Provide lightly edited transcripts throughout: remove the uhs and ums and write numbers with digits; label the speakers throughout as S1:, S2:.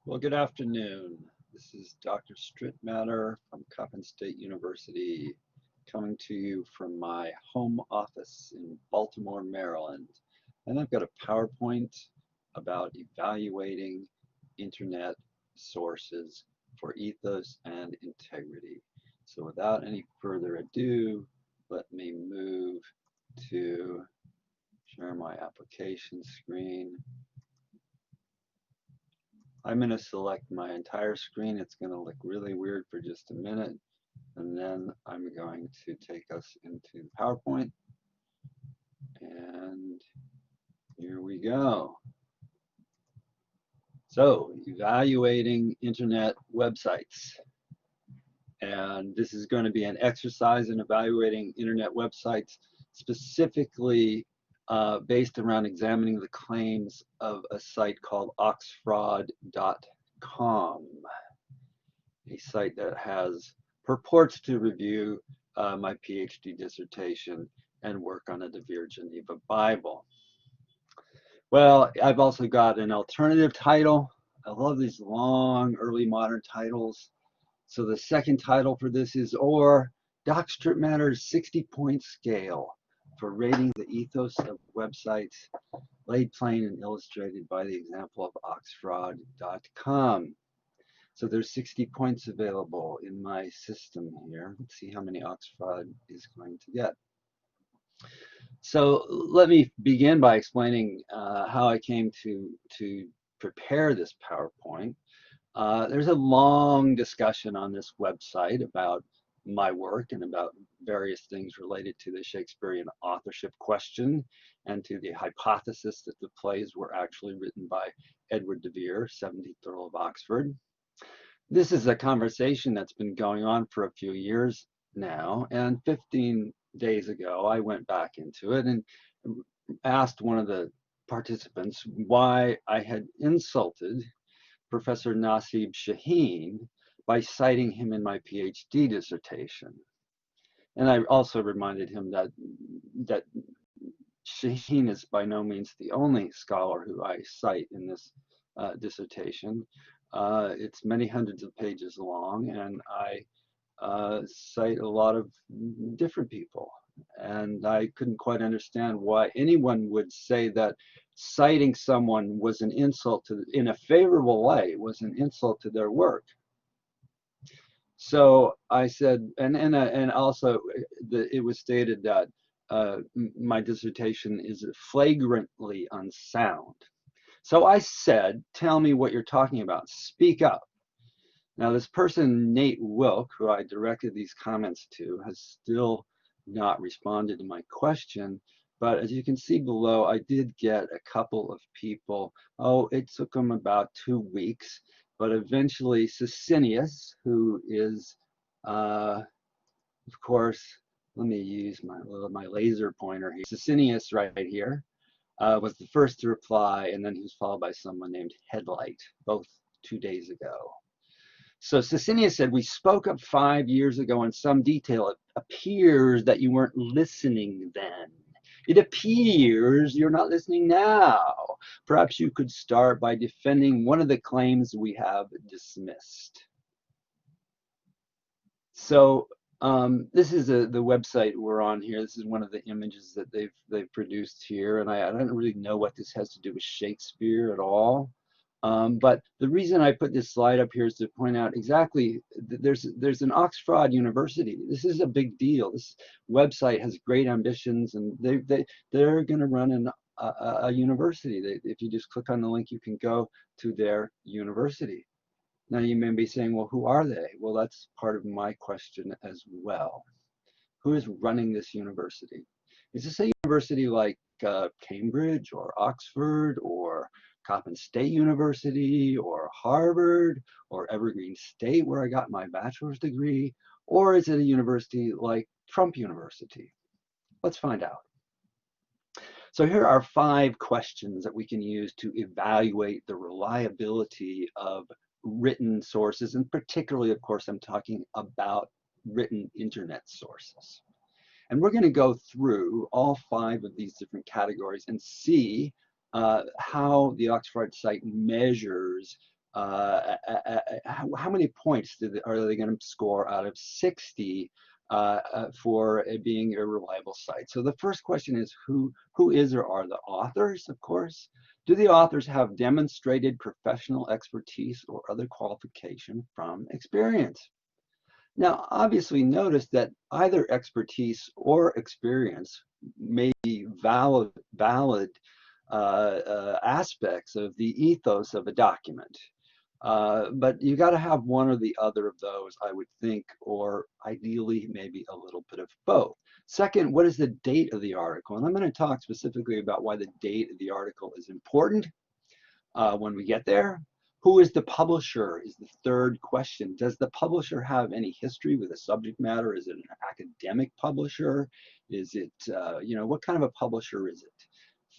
S1: Well, good afternoon. This is Dr. Stritmatter from Coppin State University, coming to you from my home office in Baltimore, Maryland. And I've got a PowerPoint about evaluating internet sources for ethos and integrity. So without any further ado, let me move to share my application screen. I'm going to select my entire screen. It's going to look really weird for just a minute, and then I'm going to take us into PowerPoint, and here we go. So, evaluating internet websites. And this is going to be an exercise in evaluating internet websites, specifically based around examining the claims of a site called Oxfraud.com, a site that purports to review my PhD dissertation and work on a De Vere Geneva Bible. Well, I've also got an alternative title. I love these long early modern titles. So the second title for this is Doc Stritmatter's 60-point scale for rating the ethos of websites, laid plain and illustrated by the example of Oxfraud.com. So there's 60 points available in my system here. Let's see how many Oxfraud is going to get. So let me begin by explaining how I came to prepare this PowerPoint. There's a long discussion on this website about my work and about various things related to the Shakespearean authorship question and to the hypothesis that the plays were actually written by Edward de Vere, 17th Earl of Oxford. This is a conversation that's been going on for a few years now, and 15 days ago I went back into it and asked one of the participants why I had insulted Professor Nasib Shaheen by citing him in my PhD dissertation. And I also reminded him that Shaheen is by no means the only scholar who I cite in this dissertation. It's many hundreds of pages long, and I cite a lot of different people. And I couldn't quite understand why anyone would say that citing someone was an insult to, in a favorable way, was an insult to their work. So I said, and also it was stated that my dissertation is flagrantly unsound. So I said, tell me what you're talking about. Speak up. Now this person, Nate Wilk, who I directed these comments to, has still not responded to my question. But as you can see below, I did get a couple of people. Oh, it took them about 2 weeks. But eventually Sicinius, who is, of course, let me use my laser pointer here. Sicinius right here was the first to reply, and then he was followed by someone named Headlight, both 2 days ago. So Sicinius said, we spoke up 5 years ago in some detail. It appears that you weren't listening then. It appears you're not listening now. Perhaps you could start by defending one of the claims we have dismissed. So this is the website we're on here. This is one of the images that they've produced here, and I don't really know what this has to do with Shakespeare at all. But the reason I put this slide up here is to point out exactly there's an Oxfraud University. This is a big deal. This website has great ambitions, and they're going to run a university. If you just click on the link, you can go to their university. Now you may be saying, well, who are they? Well, that's part of my question as well. Who is running this university? Is this a university like Cambridge or Oxford or Coppin State University or Harvard or Evergreen State, where I got my bachelor's degree? Or is it a university like Trump University? Let's find out. So here are 5 questions that we can use to evaluate the reliability of written sources, and particularly, of course, I'm talking about written internet sources. And we're going to go through all 5 of these different categories and see how the Oxfraud site measures how many points are they going to score out of 60 for being a reliable site? So the first question is who is or are the authors, of course. Do the authors have demonstrated professional expertise or other qualification from experience? Now, obviously notice that either expertise or experience may be valid aspects of the ethos of a document. But you got to have one or the other of those, I would think, or ideally maybe a little bit of both. Second, what is the date of the article? And I'm going to talk specifically about why the date of the article is important when we get there. Who is the publisher is the third question. Does the publisher have any history with the subject matter? Is it an academic publisher? Is it, what kind of a publisher is it?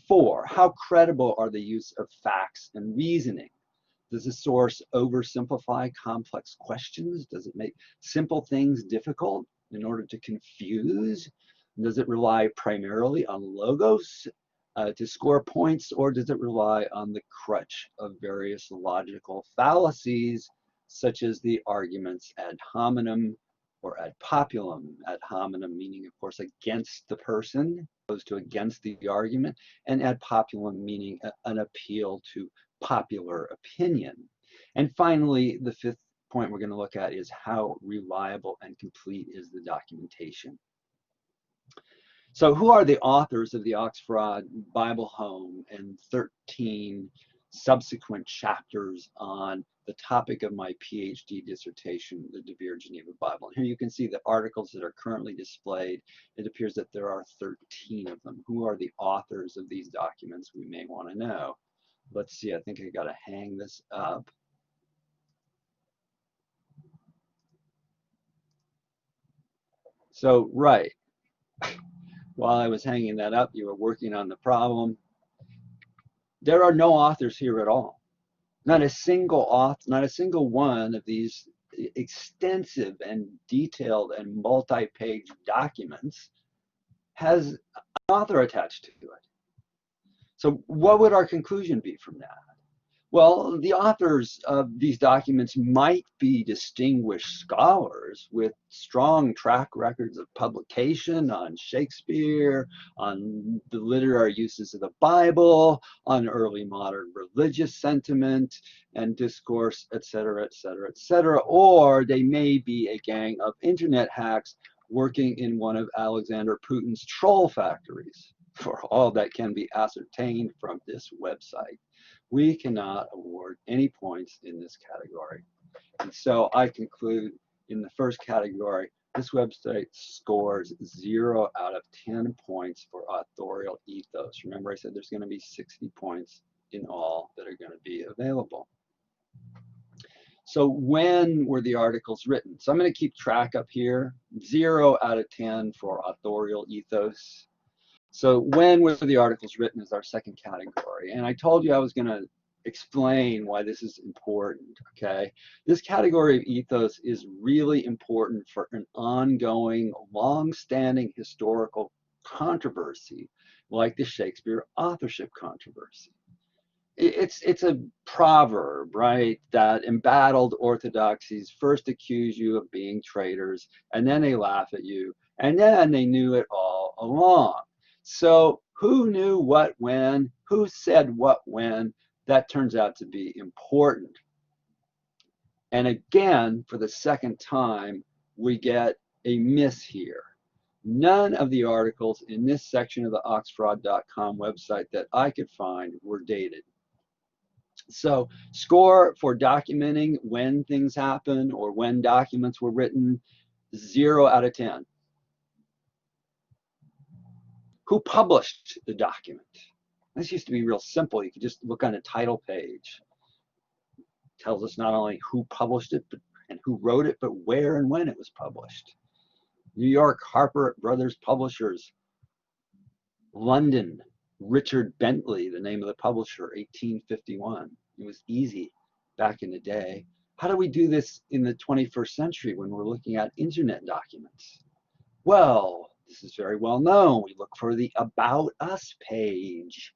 S1: 4, how credible are the use of facts and reasoning? Does the source oversimplify complex questions? Does it make simple things difficult in order to confuse? Does it rely primarily on logos to score points, or does it rely on the crutch of various logical fallacies, such as the arguments ad hominem or ad populum? Ad hominem meaning, of course, against the person, opposed to against the argument, and ad populum meaning an appeal to popular opinion. And finally, the 5th point we're going to look at is how reliable and complete is the documentation. So who are the authors of the Oxfraud Bible Home and 13 subsequent chapters on the topic of my PhD dissertation, the De Vere Geneva Bible? And here you can see the articles that are currently displayed. It appears that there are 13 of them. Who are the authors of these documents? We may want to know. Let's see, I think I got to hang this up. So, right, while I was hanging that up, you were working on the problem. There are no authors here at all. Not a single author, not a single one of these extensive and detailed and multi-page documents has an author attached to it. So what would our conclusion be from that? Well, the authors of these documents might be distinguished scholars with strong track records of publication on Shakespeare, on the literary uses of the Bible, on early modern religious sentiment and discourse, etc., etc., etc. Or they may be a gang of internet hacks working in one of Alexander Putin's troll factories, for all that can be ascertained from this website. We cannot award any points in this category. And so I conclude in the first category, this website scores 0 out of 10 points for authorial ethos. Remember I said there's going to be 60 points in all that are going to be available. So when were the articles written? So I'm going to keep track up here. 0 out of 10 for authorial ethos. So when were the articles written is our second category. And I told you I was going to explain why this is important, okay? This category of ethos is really important for an ongoing, long-standing historical controversy, like the Shakespeare authorship controversy. It's a proverb, right, that embattled orthodoxies first accuse you of being traitors, and then they laugh at you, and then they knew it all along. So who knew what when, who said what when, that turns out to be important. And again, for the second time, we get a miss here. None of the articles in this section of the Oxfraud.com website that I could find were dated. So score for documenting when things happen or when documents were written, 0 out of 10. Who published the document? This used to be real simple. You could just look on the title page. It tells us not only who published it and who wrote it, but where and when it was published. New York, Harper Brothers Publishers. London, Richard Bentley, the name of the publisher, 1851. It was easy back in the day. How do we do this in the 21st century when we're looking at internet documents? Well, this is very well known. We look for the About Us page.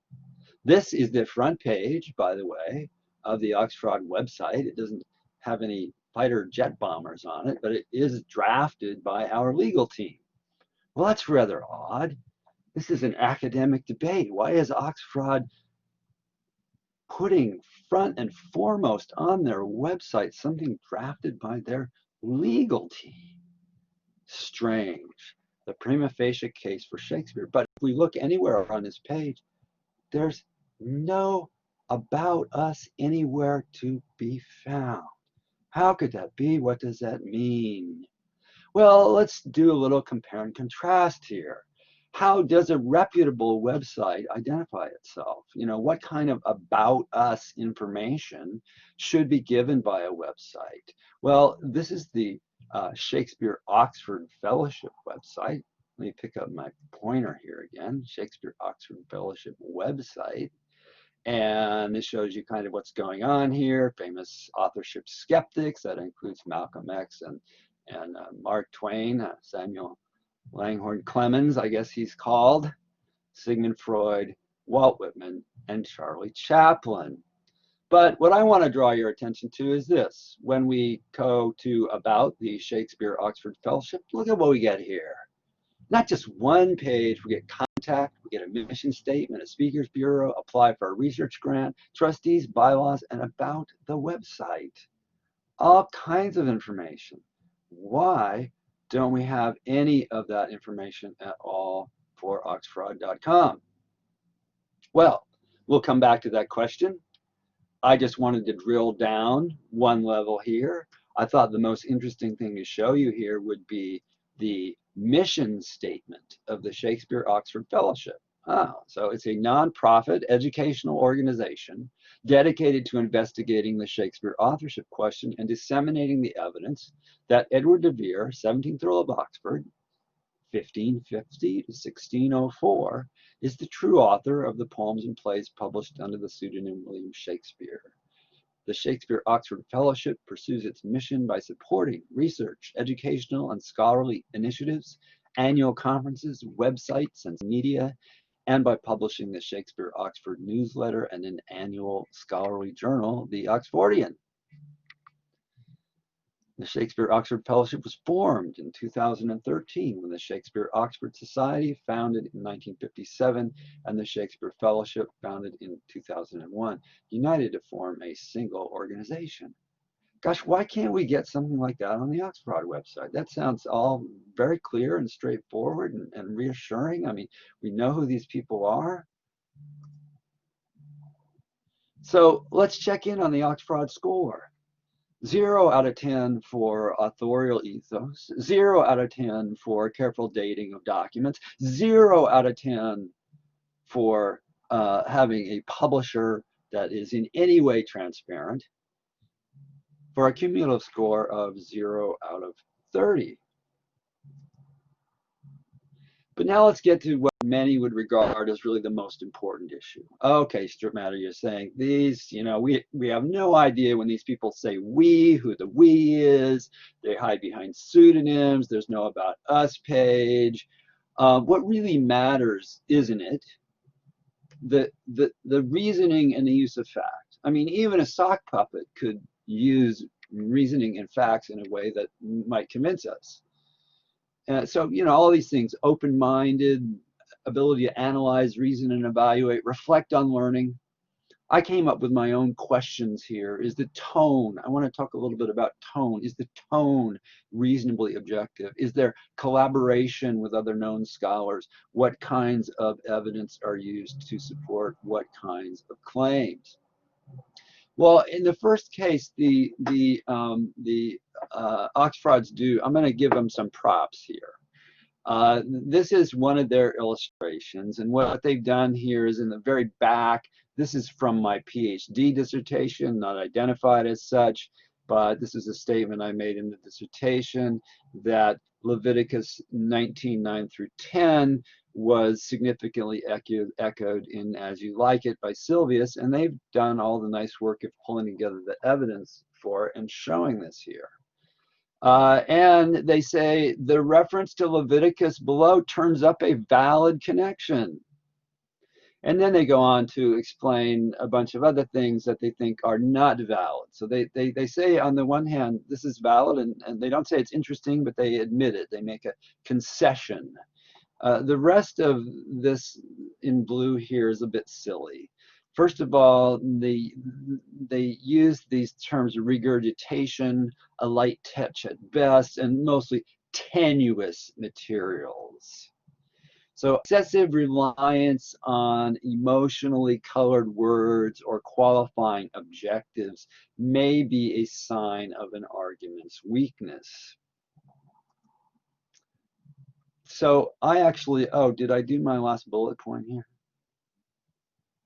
S1: This is the front page, by the way, of the Oxfraud website. It doesn't have any fighter jet bombers on it, but it is drafted by our legal team. Well, that's rather odd. This is an academic debate. Why is Oxfraud putting front and foremost on their website something drafted by their legal team? Strange. The prima facie case for Shakespeare. But if we look anywhere on this page, there's no about us anywhere to be found. How could that be? What does that mean? Well, let's do a little compare and contrast here. How does a reputable website identify itself? You know, what kind of about us information should be given by a website? Well, this is the Shakespeare Oxford Fellowship website. Let me pick up my pointer here again, Shakespeare Oxford Fellowship website. And this shows you kind of what's going on here. Famous authorship skeptics, that includes Malcolm X and Mark Twain, Samuel Langhorne Clemens, I guess he's called, Sigmund Freud, Walt Whitman, and Charlie Chaplin. But what I want to draw your attention to is this. When we go to about the Shakespeare Oxford Fellowship, look at what we get here. Not just one page, we get contact, we get a mission statement, a speakers bureau, apply for a research grant, trustees, bylaws, and about the website. All kinds of information. Why don't we have any of that information at all for Oxfraud.com? Well, we'll come back to that question. I just wanted to drill down one level here. I thought the most interesting thing to show you here would be the mission statement of the Shakespeare Oxford Fellowship. So it's a nonprofit educational organization dedicated to investigating the Shakespeare authorship question and disseminating the evidence that Edward de Vere, 17th Earl of Oxford, 1550 to 1604, is the true author of the poems and plays published under the pseudonym William Shakespeare. The Shakespeare Oxford Fellowship pursues its mission by supporting research, educational, and scholarly initiatives, annual conferences, websites, and media, and by publishing the Shakespeare Oxford newsletter and an annual scholarly journal, the Oxfordian. The Shakespeare Oxford Fellowship was formed in 2013 when the Shakespeare Oxford Society, founded in 1957, and the Shakespeare Fellowship, founded in 2001, united to form a single organization. Gosh, why can't we get something like that on the Oxfraud website? That sounds all very clear and straightforward and reassuring. I mean, we know who these people are. So let's check in on the Oxfraud score. 0 out of 10 for authorial ethos, 0 out of 10 for careful dating of documents, 0 out of 10 for having a publisher that is in any way transparent, for a cumulative score of 0 out of 30. But now let's get to what many would regard as really the most important issue. Okay, Stritmatter, you're saying these, you know, we have no idea when these people say we, who the we is. They hide behind pseudonyms. There's no about us page. What really matters, isn't it, the reasoning and the use of facts. I mean, even a sock puppet could use reasoning and facts in a way that might convince us. So, you know, all these things, open-minded, ability to analyze, reason, and evaluate, reflect on learning. I came up with my own questions here. Is the tone, I want to talk a little bit about tone. Is the tone reasonably objective? Is there collaboration with other known scholars? What kinds of evidence are used to support what kinds of claims? Well, in the first case, the Oxfrauds do, I'm going to give them some props here. This is one of their illustrations, and what they've done here is in the very back, this is from my PhD dissertation, not identified as such, but this is a statement I made in the dissertation that Leviticus 19:9 through 10 was significantly echoed in As You Like It by Sylvius, and they've done all the nice work of pulling together the evidence for it and showing this here. And they say the reference to Leviticus below turns up a valid connection. And then they go on to explain a bunch of other things that they think are not valid. So they say on the one hand, this is valid, and they don't say it's interesting, but they admit it. They make a concession. The rest of this in blue here is a bit silly. First of all, they use these terms regurgitation, a light touch at best, and mostly tenuous materials. So excessive reliance on emotionally colored words or qualifying objectives may be a sign of an argument's weakness. So I actually, oh, did I do my last bullet point here?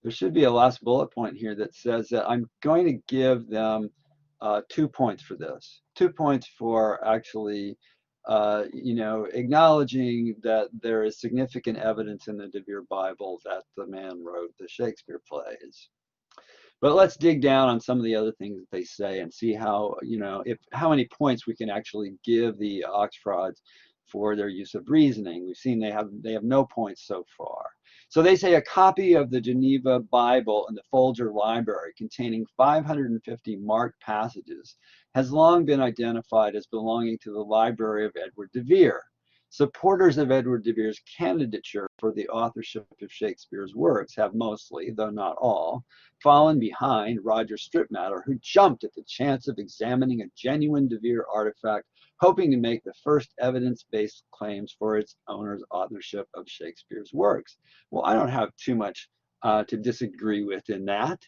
S1: There should be a last bullet point here that says that I'm going to give them 2 points for this. 2 points for actually acknowledging that there is significant evidence in the De Vere Bible that the man wrote the Shakespeare plays. But let's dig down on some of the other things that they say and see how, how many points we can actually give the Oxfrauds for their use of reasoning. We've seen they have no points so far. So they say a copy of the Geneva Bible in the Folger Library containing 550 marked passages has long been identified as belonging to the library of Edward de Vere. Supporters of Edward de Vere's candidature for the authorship of Shakespeare's works have mostly, though not all, fallen behind Roger Stritmatter, who jumped at the chance of examining a genuine de Vere artifact, hoping to make the first evidence-based claims for its owner's authorship of Shakespeare's works. Well, I don't have too much to disagree with in that.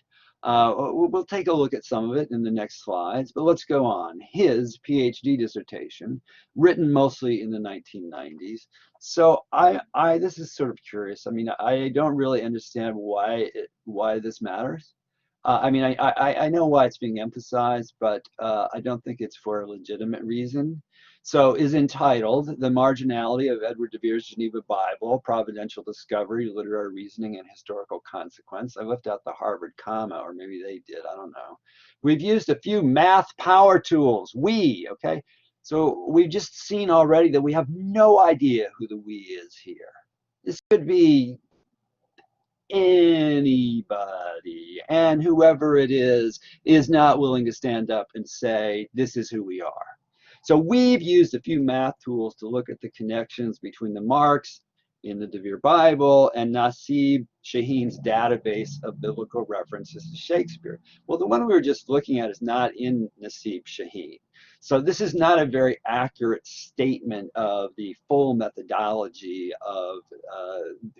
S1: We'll take a look at some of it in the next slides, but let's go on. His PhD dissertation, written mostly in the 1990s. So this is sort of curious. I mean, I don't really understand why this matters. I know why it's being emphasized, but I don't think it's for a legitimate reason. So is entitled The Marginality of Edward de Vere's Geneva Bible, Providential Discovery, Literary Reasoning, and Historical Consequence. I left out the Harvard comma, or maybe they did, I don't know. We've used a few math power tools, okay? So we've just seen already that we have no idea who the we is here. This could be anybody, and whoever it is not willing to stand up and say, this is who we are. So we've used a few math tools to look at the connections between the marks in the De Vere Bible and Nasib Shaheen's database of biblical references to Shakespeare. Well, the one we were just looking at is not in Nasib Shaheen. So this is not a very accurate statement of the full methodology of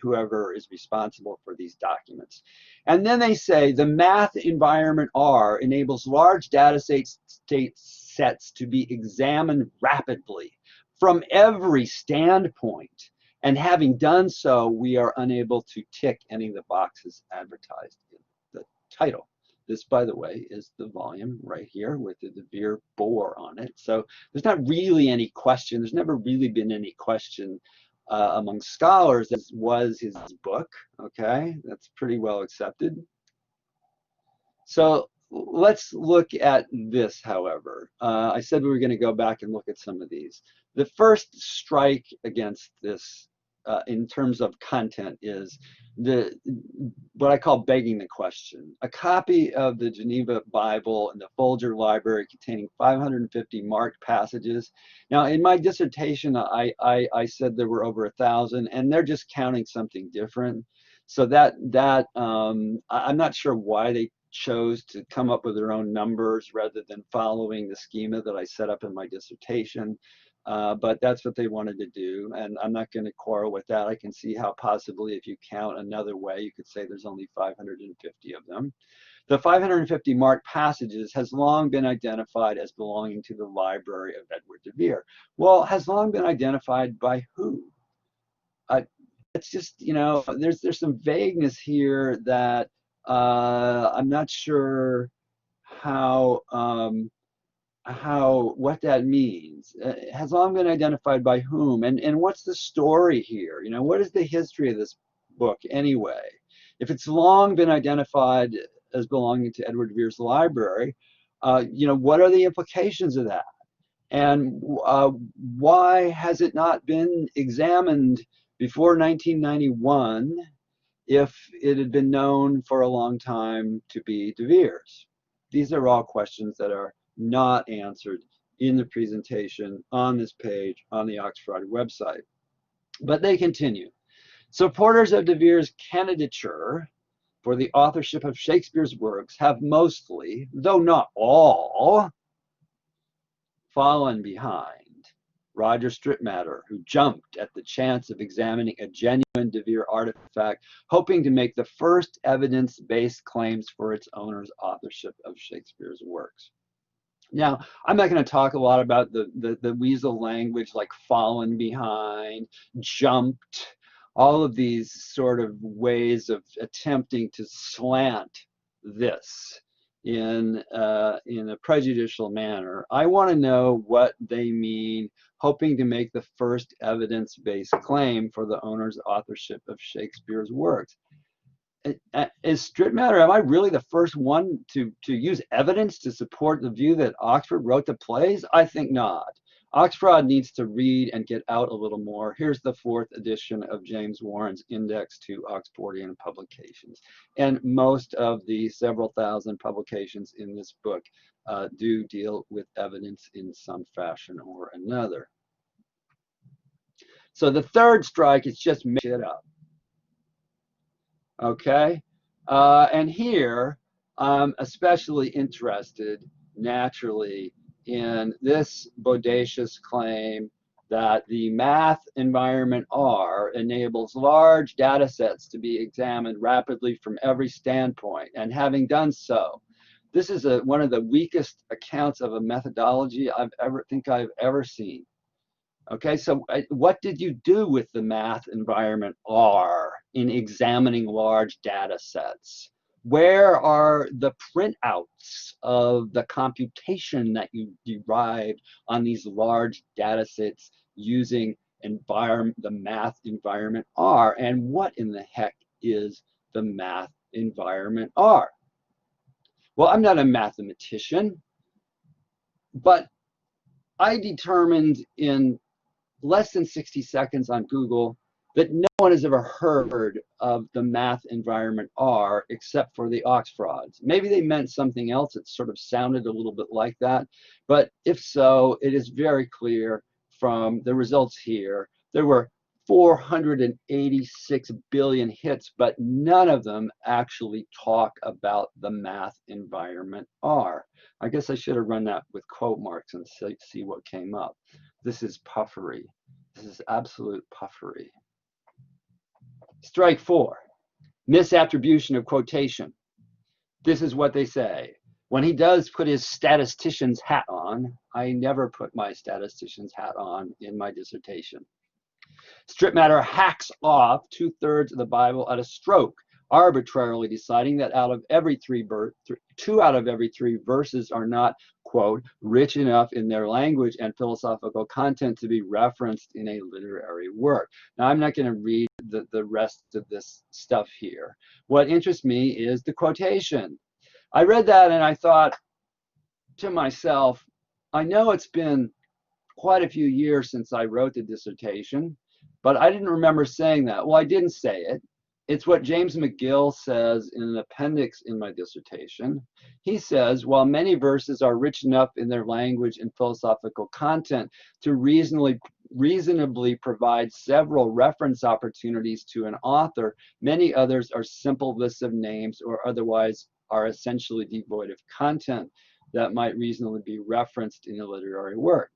S1: whoever is responsible for these documents. And then they say the math environment R enables large data sets to be examined rapidly from every standpoint. And having done so, we are unable to tick any of the boxes advertised in the title. This, by the way, is the volume right here with the De Vere bore on it. So there's not really any question. There's never really been any question among scholars as was his book. Okay, that's pretty well accepted. So let's look at this, however. I said we were going to go back and look at some of these. The first strike against this in terms of content is what I call begging the question. A copy of the Geneva Bible in the Folger Library containing 550 marked passages. Now, in my dissertation, I said there were over 1,000, and they're just counting something different. So I'm not sure why they chose to come up with their own numbers rather than following the schema that I set up in my dissertation. But that's what they wanted to do, and I'm not going to quarrel with that. I can see how possibly if you count another way, you could say there's only 550 of them. The 550 marked passages has long been identified as belonging to the library of Edward de Vere. Well, has long been identified by who? It's just, there's some vagueness here that I'm not sure what that means. Has long been identified by whom, and what's the story here? What is the history of this book anyway? If it's long been identified as belonging to Edward de Vere's library, what are the implications of that? And why has it not been examined before 1991 if it had been known for a long time to be De Vere's? These are all questions that are not answered in the presentation on this page on the Oxfraud website. But they continue. Supporters of De Vere's candidature for the authorship of Shakespeare's works have mostly, though not all, fallen behind Roger Stritmatter, who jumped at the chance of examining a genuine De Vere artifact, hoping to make the first evidence-based claims for its owner's authorship of Shakespeare's works. Now, I'm not going to talk a lot about the weasel language like fallen behind, jumped, all of these sort of ways of attempting to slant this in a prejudicial manner. I want to know what they mean, hoping to make the first evidence-based claim for the owner's authorship of Shakespeare's works. Is Stritmatter, am I really the first one to use evidence to support the view that Oxford wrote the plays? I think not. Oxfraud needs to read and get out a little more. Here's the 4th edition of James Warren's Index to Oxfordian Publications. And most of the several thousand publications in this book do deal with evidence in some fashion or another. So the third strike is just make it up. Okay, and here I'm especially interested naturally in this bodacious claim that the math environment R enables large data sets to be examined rapidly from every standpoint. And having done so, this is one of the weakest accounts of a methodology I've ever seen. Okay, so what did you do with the math environment R in examining large data sets? Where are the printouts of the computation that you derived on these large data sets using the math environment R? And what in the heck is the math environment R? Well, I'm not a mathematician, but I determined in less than 60 seconds on Google that no one has ever heard of the math environment R except for the Oxfrauds. Maybe they meant something else. It sort of sounded a little bit like that. But if so, it is very clear from the results here. There were 486 billion hits, but none of them actually talk about the math environment R. I guess I should have run that with quote marks and see what came up. This is puffery. This is absolute puffery. Strike 4, misattribution of quotation. This is what they say. When he does put his statistician's hat on, I never put my statistician's hat on in my dissertation. Stritmatter hacks off 2/3 of the Bible at a stroke, arbitrarily deciding that two out of every three verses are not, quote, rich enough in their language and philosophical content to be referenced in a literary work. Now, I'm not going to read the rest of this stuff here. What interests me is the quotation. I read that and I thought to myself, I know it's been quite a few years since I wrote the dissertation, but I didn't remember saying that. Well, I didn't say it. It's what James McGill says in an appendix in my dissertation. He says, while many verses are rich enough in their language and philosophical content to reasonably provide several reference opportunities to an author, many others are simple lists of names or otherwise are essentially devoid of content that might reasonably be referenced in a literary work.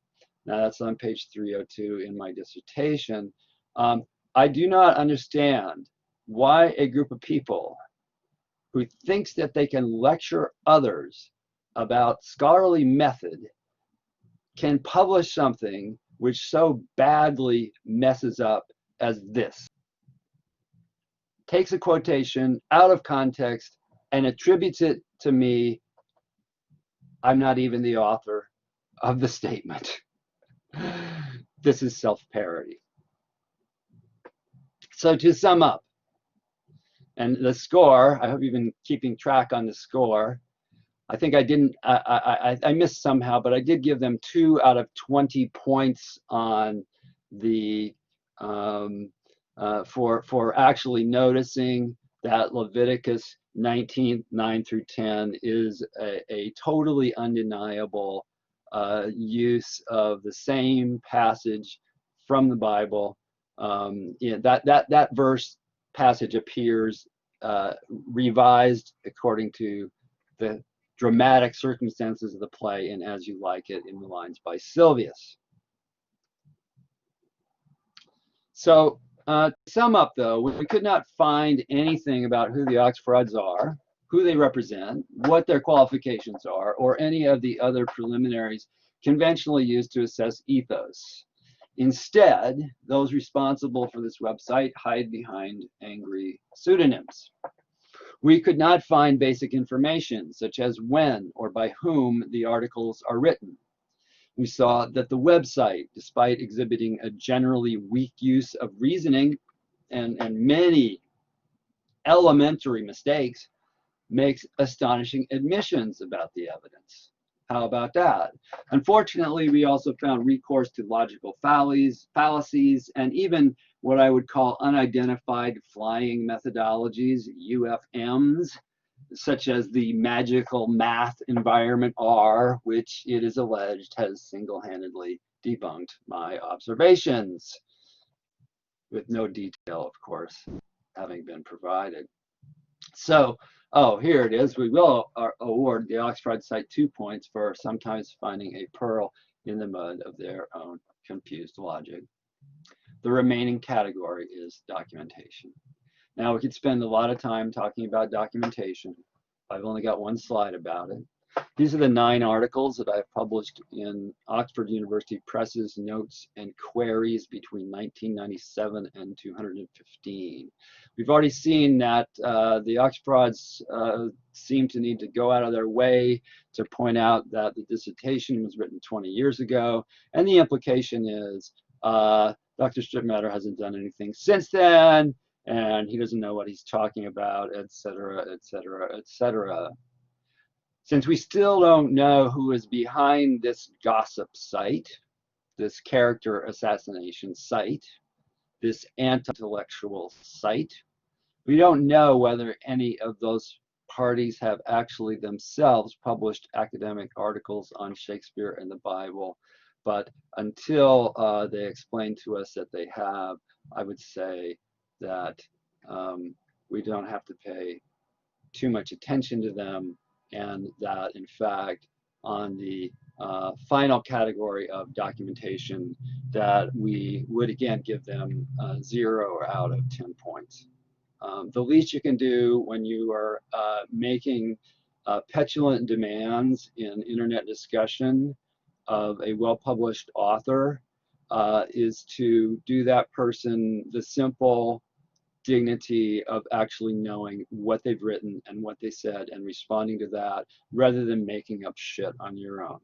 S1: Now that's on page 302 in my dissertation. I do not understand why a group of people who thinks that they can lecture others about scholarly method can publish something which so badly messes up as this. Takes a quotation out of context and attributes it to me. I'm not even the author of the statement. This is self-parody. So to sum up, and the score, I hope you've been keeping track on the score. I think I didn't, I missed somehow, but I did give them 2 out of 20 points on the, for actually noticing that Leviticus 19, 9 through 10 is a totally undeniable use of the same passage from the Bible. That verse passage appears revised according to the dramatic circumstances of the play in As You Like It in the lines by Sylvius. So to sum up, though, we could not find anything about who the Oxfrauds are, who they represent, what their qualifications are, or any of the other preliminaries conventionally used to assess ethos. Instead, those responsible for this website hide behind angry pseudonyms. We could not find basic information, such as when or by whom the articles are written. We saw that the website, despite exhibiting a generally weak use of reasoning and many elementary mistakes, makes astonishing admissions about the evidence. How about that? Unfortunately, we also found recourse to logical fallacies, and even what I would call unidentified flying methodologies, UFMs, such as the magical math environment R, which it is alleged has single-handedly debunked my observations, with no detail, of course, having been provided. So, oh, here it is. We will award the Oxfraud site 2 points for sometimes finding a pearl in the mud of their own confused logic. The remaining category is documentation. Now, we could spend a lot of time talking about documentation. I've only got one slide about it. These are the 9 articles that I've published in Oxford University Press's Notes and Queries between 1997 and 215. We've already seen that the Oxfrauds seem to need to go out of their way to point out that the dissertation was written 20 years ago, and the implication is Dr. Stritmatter hasn't done anything since then, and he doesn't know what he's talking about, etc., etc., etc. Since we still don't know who is behind this gossip site, this character assassination site, this anti-intellectual site, we don't know whether any of those parties have actually themselves published academic articles on Shakespeare and the Bible. But until they explain to us that they have, I would say that we don't have to pay too much attention to them, and that in fact on the final category of documentation that we would again give them 0 out of 10 points. The least you can do when you are making petulant demands in internet discussion of a well-published author is to do that person the simple dignity of actually knowing what they've written and what they said and responding to that rather than making up shit on your own.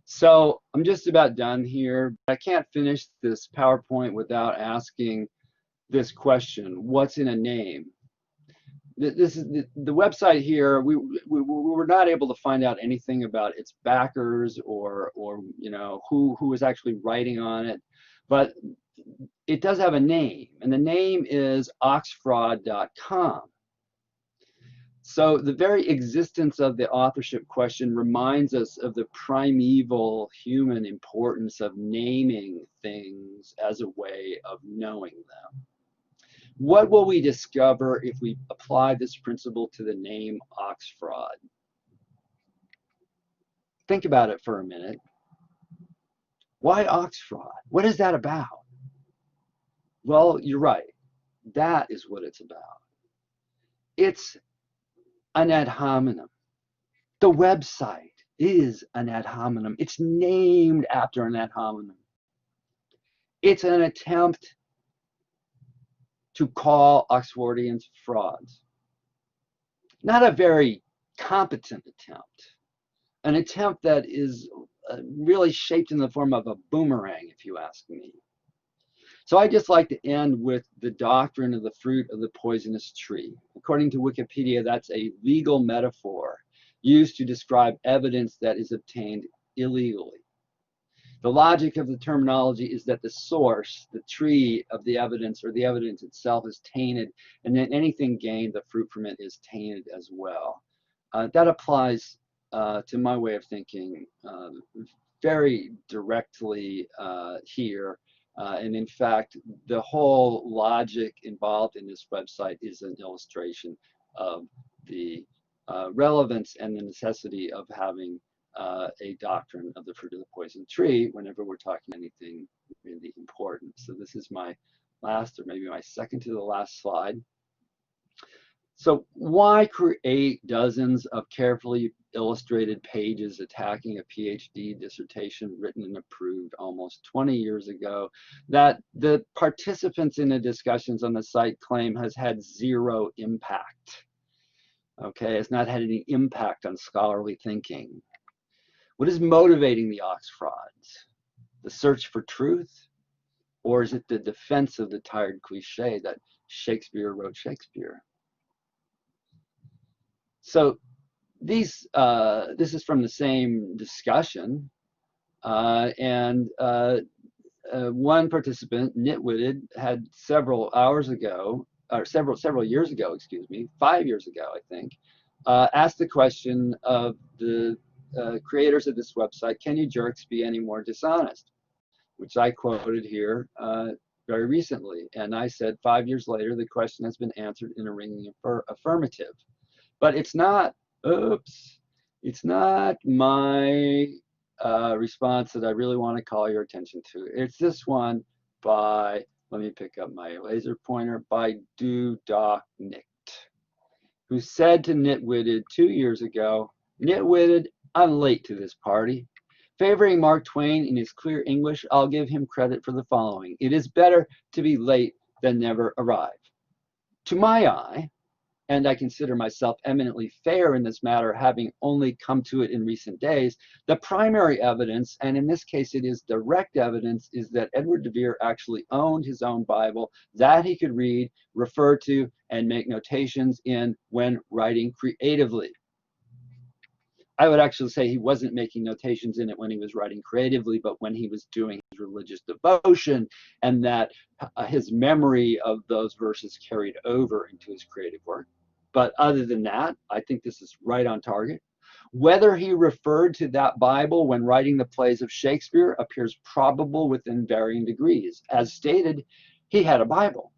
S1: So I'm just about done here. I can't finish this PowerPoint without asking this question: what's in a name? This is the website here. We were not able to find out anything about its backers or you know who was actually writing on it. But it does have a name, and the name is Oxfraud.com. So the very existence of the authorship question reminds us of the primeval human importance of naming things as a way of knowing them. What will we discover if we apply this principle to the name Oxfraud? Think about it for a minute. Why Oxfraud? What is that about? Well, you're right. That is what it's about. It's an ad hominem. The website is an ad hominem. It's named after an ad hominem. It's an attempt to call Oxfordians frauds. Not a very competent attempt. An attempt that is really shaped in the form of a boomerang, if you ask me. So I just like to end with the doctrine of the fruit of the poisonous tree. According to Wikipedia, that's a legal metaphor used to describe evidence that is obtained illegally. The logic of the terminology is that the source, the tree of the evidence or the evidence itself is tainted, and then anything gained, the fruit from it, is tainted as well. That applies to my way of thinking very directly here. And in fact, the whole logic involved in this website is an illustration of the relevance and the necessity of having a doctrine of the fruit of the poison tree whenever we're talking anything really important. So this is my last, or maybe my second to the last slide. So why create dozens of carefully illustrated pages attacking a PhD dissertation written and approved almost 20 years ago that the participants in the discussions on the site claim has had zero impact? Okay, it's not had any impact on scholarly thinking. What is motivating the Oxfrauds? The search for truth? Or is it the defense of the tired cliche that Shakespeare wrote Shakespeare? So this is from the same discussion, and one participant, Nitwitted, had several years ago, excuse me, 5 years ago, I think, asked the question of the creators of this website, can you jerks be any more dishonest? Which I quoted here very recently. And I said 5 years later, the question has been answered in a ringing affirmative. But it's not, it's not my response that I really want to call your attention to. It's this one by, let me pick up my laser pointer, by debunking, who said to Nitwitted 2 years ago, Nitwitted, I'm late to this party. Favoring Mark Twain in his clear English, I'll give him credit for the following. It is better to be late than never arrive. To my eye, and I consider myself eminently fair in this matter, having only come to it in recent days, the primary evidence, and in this case it is direct evidence, is that Edward de Vere actually owned his own Bible that he could read, refer to, and make notations in when writing creatively. I would actually say he wasn't making notations in it when he was writing creatively, but when he was doing his religious devotion, and that his memory of those verses carried over into his creative work. But other than that, I think this is right on target. Whether he referred to that Bible when writing the plays of Shakespeare appears probable within varying degrees. As stated, he had a Bible.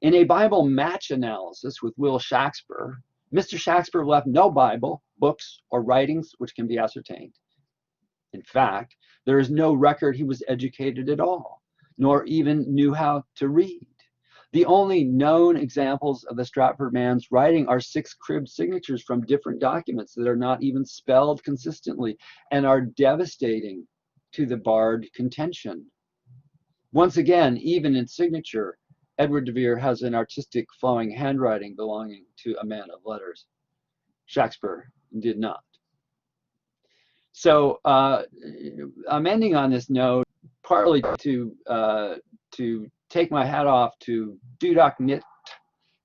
S1: In a Bible match analysis with Will Shakespeare, Mr. Shakespeare left no Bible, books, or writings which can be ascertained. In fact, there is no record he was educated at all, nor even knew how to read. The only known examples of the Stratford man's writing are 6 cribbed signatures from different documents that are not even spelled consistently and are devastating to the bard contention. Once again, even in signature, Edward de Vere has an artistic flowing handwriting belonging to a man of letters. Shakespeare did not. So I'm ending on this note, partly to take my hat off to debunking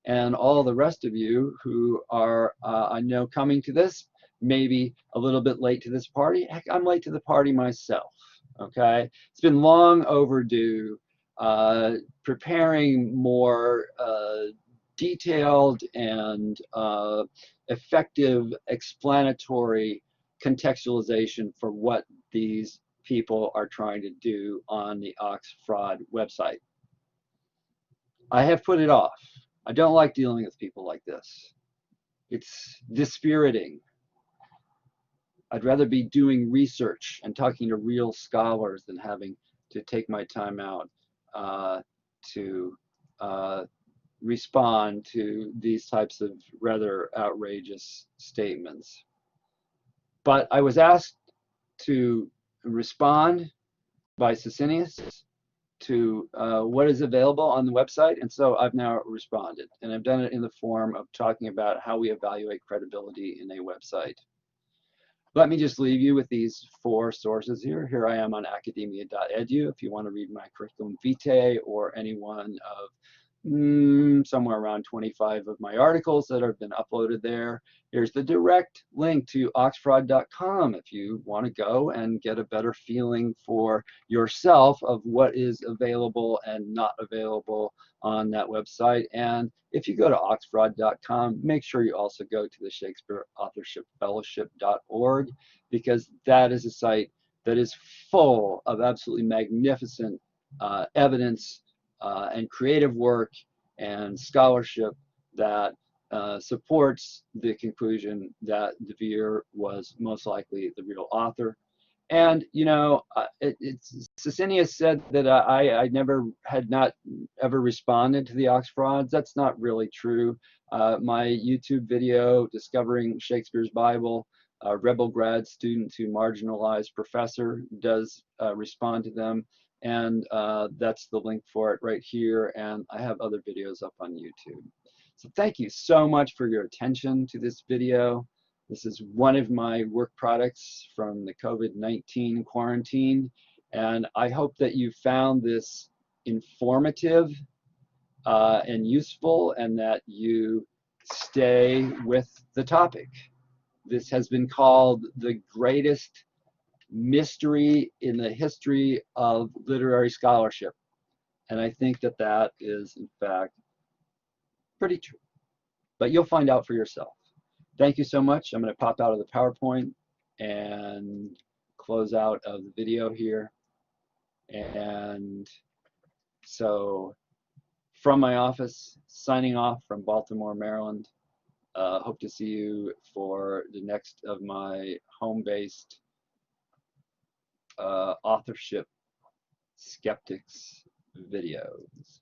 S1: and all the rest of you who are, I know, coming to this, maybe a little bit late to this party. Heck, I'm late to the party myself, okay? It's been long overdue. Preparing more detailed and effective explanatory contextualization for what these people are trying to do on the Oxfraud website. I have put it off. I don't like dealing with people like this. It's dispiriting. I'd rather be doing research and talking to real scholars than having to take my time out to respond to these types of rather outrageous statements. But I was asked to respond by Sicinius to what is available on the website, and so I've now responded, and I've done it in the form of talking about how we evaluate credibility in a website. Let me just leave you with these 4 sources here. Here I am on academia.edu if you want to read my curriculum vitae or any one of somewhere around 25 of my articles that have been uploaded there. Here's the direct link to oxfraud.com if you want to go and get a better feeling for yourself of what is available and not available on that website. And if you go to oxfraud.com, make sure you also go to the Shakespeare Authorship Fellowship.org, because that is a site that is full of absolutely magnificent evidence and creative work and scholarship that supports the conclusion that De Vere was most likely the real author. And you know, Sicinius said that I never had not ever responded to the Oxfrauds. That's not really true. My YouTube video, Discovering Shakespeare's Bible, rebel grad student to marginalized professor, does respond to them. And that's the link for it right here. And I have other videos up on YouTube. So thank you so much for your attention to this video. This is one of my work products from the COVID-19 quarantine, and I hope that you found this informative and useful, and that you stay with the topic. This has been called the greatest mystery in the history of literary scholarship, and I think that that is, in fact, pretty true. But you'll find out for yourself. Thank you so much. I'm going to pop out of the PowerPoint and close out of the video here. And so from my office, signing off from Baltimore, Maryland. Hope to see you for the next of my home-based authorship skeptics videos.